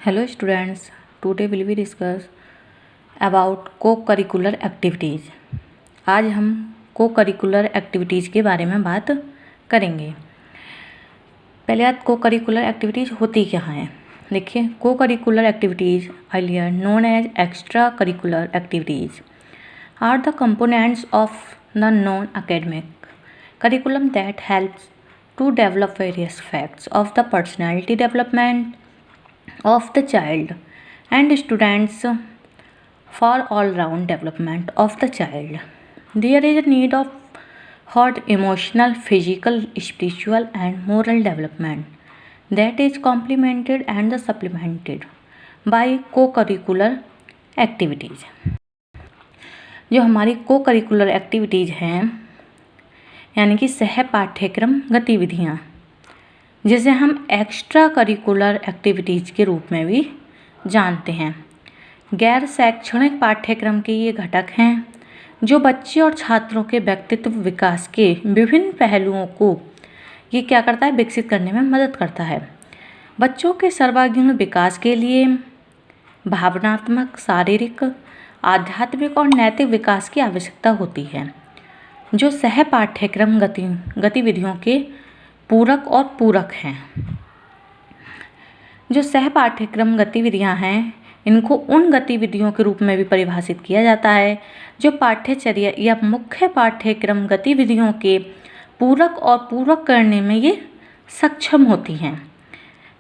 Hello students, today will we discuss about co-curricular activities। आज हम co-curricular activities के बारे में बात करेंगे। पहले बात co-curricular activities होती क्या हैं। देखिए, co-curricular activities earlier known as extra curricular activities are the components of the non-academic curriculum that helps to develop various aspects of the personality development of the child and students for all-round development of the child. There is a need of for emotional, physical, spiritual and moral development that is complemented and supplemented by co-curricular activities। जो हमारी co-curricular activities हैं यानी कि सह पाठ्यक्रम गतिविधियाँ, जिसे हम एक्स्ट्रा करिकुलर एक्टिविटीज़ के रूप में भी जानते हैं। गैर शैक्षणिक पाठ्यक्रम के ये घटक हैं जो बच्चे और छात्रों के व्यक्तित्व विकास के विभिन्न पहलुओं को ये क्या करता है, विकसित करने में मदद करता है। बच्चों के सर्वांगीण विकास के लिए भावनात्मक, शारीरिक, आध्यात्मिक और नैतिक विकास की आवश्यकता होती है, जो सह पाठ्यक्रम गतिविधियों के पूरक और पूरक हैं। जो सह पाठ्यक्रम गतिविधियां हैं, इनको उन गतिविधियों के रूप में भी परिभाषित किया जाता है जो पाठ्यचर्या या मुख्य पाठ्यक्रम गतिविधियों के पूरक और पूरक करने में ये सक्षम होती हैं।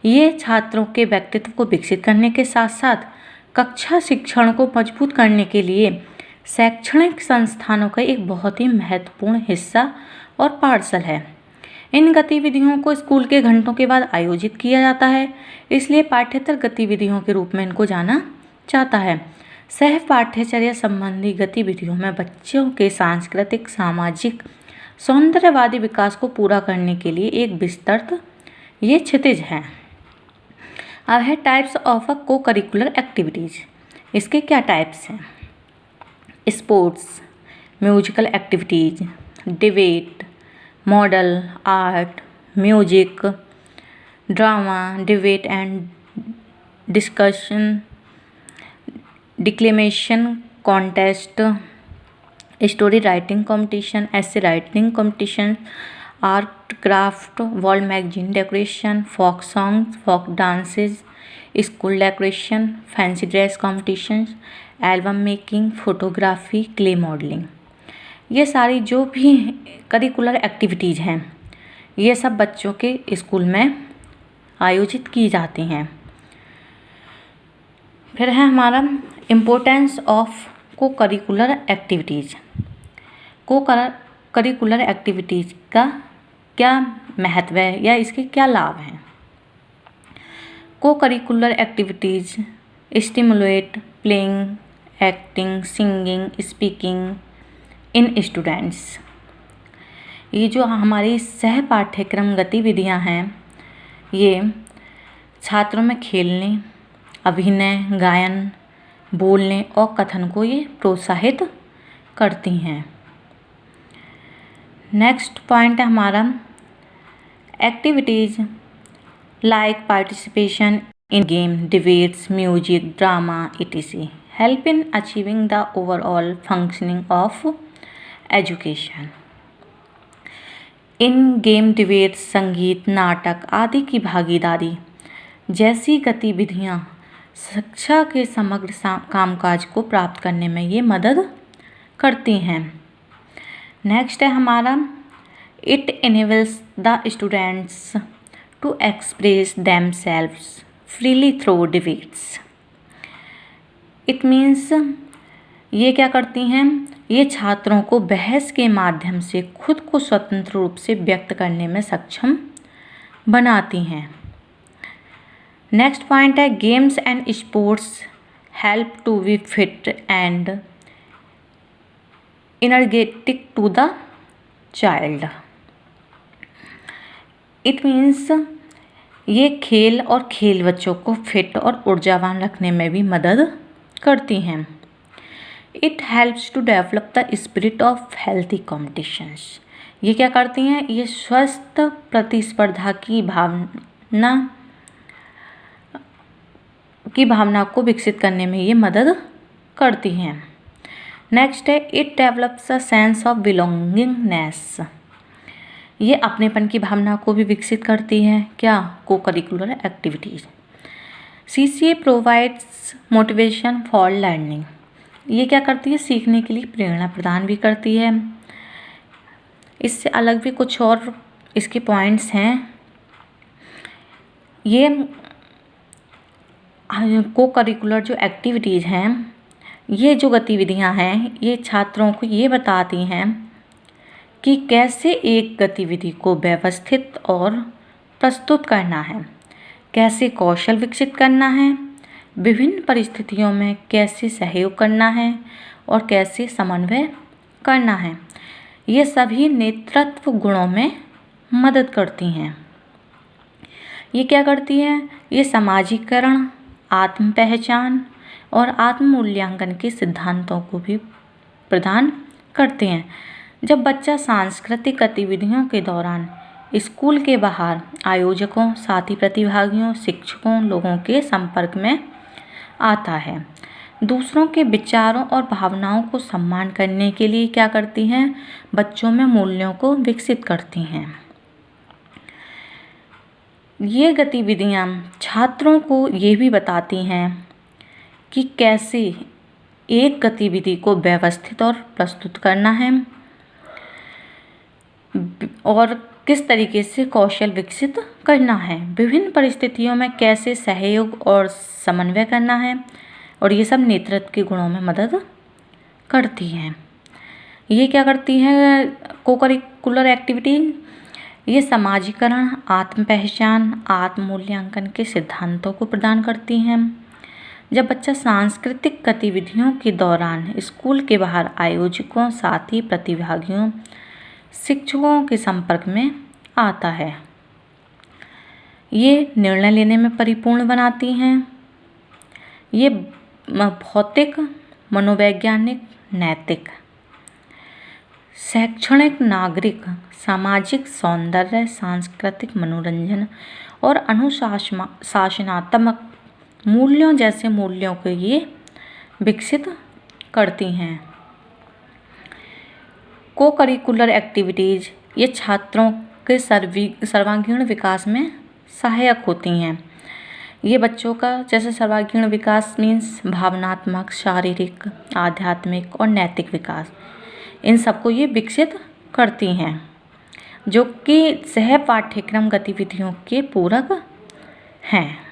ये छात्रों के व्यक्तित्व को विकसित करने के साथ साथ कक्षा शिक्षण को मजबूत करने के लिए शैक्षणिक संस्थानों का एक बहुत ही महत्वपूर्ण हिस्सा और पार्सल है। इन गतिविधियों को स्कूल के घंटों के बाद आयोजित किया जाता है, इसलिए पाठ्येतर गतिविधियों के रूप में इनको जाना जाता है। सह पाठ्यचर्या संबंधी गतिविधियों में बच्चों के सांस्कृतिक, सामाजिक, सौंदर्यवादी विकास को पूरा करने के लिए एक विस्तृत ये क्षितिज है। अब है टाइप्स ऑफ अ को करिकुलर एक्टिविटीज़। इसके क्या टाइप्स हैं? Sports, musical activities, debate, model, art, music, drama, debate and discussion, declamation contest, story writing competition, essay writing competition, art craft, wall magazine decoration, folk songs, folk dances, school decoration, fancy dress competition, album making, photography, clay modelling. ये सारी जो भी curricular activities हैं, ये सब बच्चों के school में आयोजित की जाती हैं। फिर है हमारा इम्पोर्टेंस ऑफ को करिकुलर एक्टिविटीज़। को करिकुलर एक्टिविटीज़ का क्या महत्व है या इसके क्या लाभ हैं? को curricular activities stimulate playing, acting, singing, speaking in students. ये जो हमारी सह पाठ्यक्रम गतिविधियां हैं, ये छात्रों में खेलने, अभिनय, गायन, बोलने और कथन को ये प्रोत्साहित करती हैं। नेक्स्ट पॉइंट है हमारा activities like participation in game, debates, music, drama etc. Help in achieving the overall functioning of education. In game, debates, संगीत, नाटक आदि की भागीदारी जैसी गतिविधियाँ शिक्षा के समग्र कामकाज को प्राप्त करने में ये मदद करती हैं। नेक्स्ट है हमारा it enables the students to express themselves freely through debates. It means ये क्या करती हैं, ये छात्रों को बहस के माध्यम से खुद को स्वतंत्र रूप से व्यक्त करने में सक्षम बनाती हैं। नेक्स्ट पॉइंट है games and sports help to be fit and energetic to the child. It means ये खेल और खेल बच्चों को फिट और ऊर्जावान रखने में भी मदद करती हैं। It helps to develop the spirit of healthy competitions. ये क्या करती हैं, ये स्वस्थ प्रतिस्पर्धा की भावना की भावना को विकसित करने में ये मदद करती हैं। नेक्स्ट है it develops a sense of belongingness. ये अपनेपन की भावना को भी विकसित करती है। क्या? को curricular activities. CCA provides motivation for learning. ये क्या करती है? सीखने के लिए प्रेरणा प्रदान भी करती है। इससे अलग भी कुछ और इसके पॉइंट्स हैं। ये को करिकुलर जो एक्टिविटीज़ हैं, ये जो गतिविधियां हैं, ये छात्रों को ये बताती हैं कि कैसे एक गतिविधि को व्यवस्थित और प्रस्तुत करना है, कैसे कौशल विकसित करना है, विभिन्न परिस्थितियों में कैसे सहयोग करना है और कैसे समन्वय करना है। ये सभी नेतृत्व गुणों में मदद करती हैं। ये क्या करती हैं? ये समाजीकरण, आत्म पहचान और आत्म मूल्यांकन के सिद्धांतों को भी प्रदान करते हैं। जब बच्चा सांस्कृतिक गतिविधियों के दौरान स्कूल के बाहर आयोजकों, साथी प्रतिभागियों, शिक्षकों, लोगों के संपर्क में आता है, दूसरों के विचारों और भावनाओं को सम्मान करने के लिए क्या करती हैं? बच्चों में मूल्यों को विकसित करती हैं। ये गतिविधियाँ छात्रों को ये भी बताती हैं कि कैसे एक गतिविधि को व्यवस्थित और प्रस्तुत करना है और किस तरीके से कौशल विकसित करना है, विभिन्न परिस्थितियों में कैसे सहयोग और समन्वय करना है, और ये सब नेतृत्व के गुणों में मदद करती हैं। ये क्या करती है? को करिकुलर एक्टिविटी ये समाजीकरण, आत्म पहचान, आत्म मूल्यांकन के सिद्धांतों को प्रदान करती हैं। जब बच्चा सांस्कृतिक गतिविधियों के दौरान स्कूल के बाहर आयोजकों, साथी प्रतिभागियों, शिक्षकों के संपर्क में आता है, ये निर्णय लेने में परिपूर्ण बनाती हैं। ये भौतिक, मनोवैज्ञानिक, नैतिक, शैक्षणिक, नागरिक, सामाजिक, सौंदर्य, सांस्कृतिक, मनोरंजन और अनुशासनात्मक मूल्यों जैसे मूल्यों को ये विकसित करती हैं। को करिकुलर एक्टिविटीज़ ये छात्रों के सर्वांगीण विकास में सहायक होती हैं। ये बच्चों का जैसे सर्वांगीण विकास मीन्स भावनात्मक, शारीरिक, आध्यात्मिक और नैतिक विकास, इन सबको ये विकसित करती हैं, जो कि सह पाठ्यक्रम गतिविधियों के पूरक हैं।